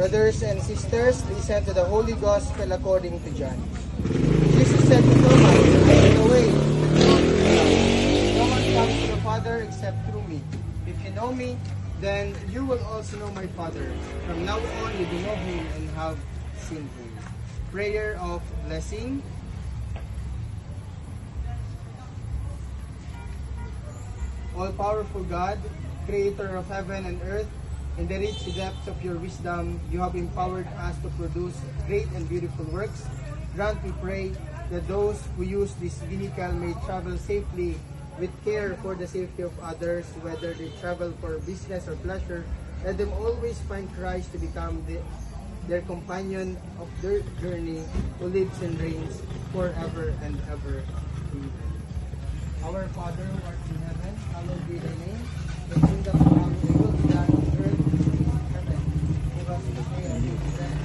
Brothers and sisters, listen to the Holy Gospel according to John. Jesus said to Thomas, I am the way, the truth, and the life. No one comes to the Father except through me. If you know me, then you will also know my Father. From now on, you do know him and have seen him. Prayer of blessing. All-powerful God, creator of heaven and earth, in the rich depths of your wisdom, you have empowered us to produce great and beautiful works. Grant, we pray, that those who use this vehicle may travel safely with care for the safety of others, whether they travel for business or pleasure. Let them always find Christ to become their companion of their journey, who lives and reigns forever and ever. Amen. Our Father who art in heaven, hallowed be thy name. Thy kingdom come, thy will be done on earth as it is in heaven. Give us this day our daily bread.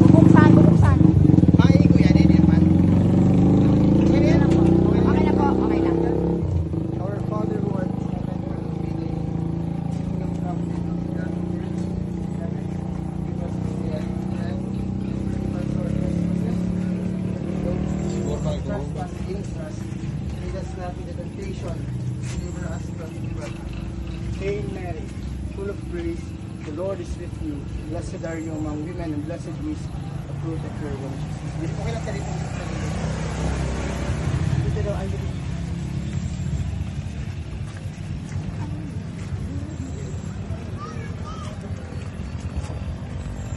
Bubuksan. Ay, kuya, din man. Okay na po. Okay na. Our Father who art in heaven, hallowed be thy name. Thy kingdom come, thy will be done on earth as it is in heaven. Give us this day our daily bread. Forgive us our trespasses, trespass against us. Lead us not into temptation, deliver us from evil. Hail Mary, full of grace, the Lord is with you. Blessed are you among women, and blessed is the fruit of your womb, Jesus. Okay lang, sarili. Dito daw, ay, dito.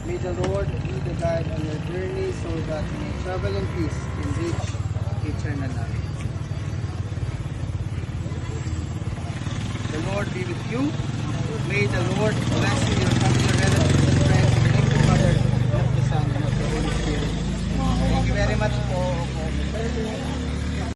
May the Lord be the guide on your journey so that you may travel in peace and reach eternal life. The Lord be with you. May the Lord bless you.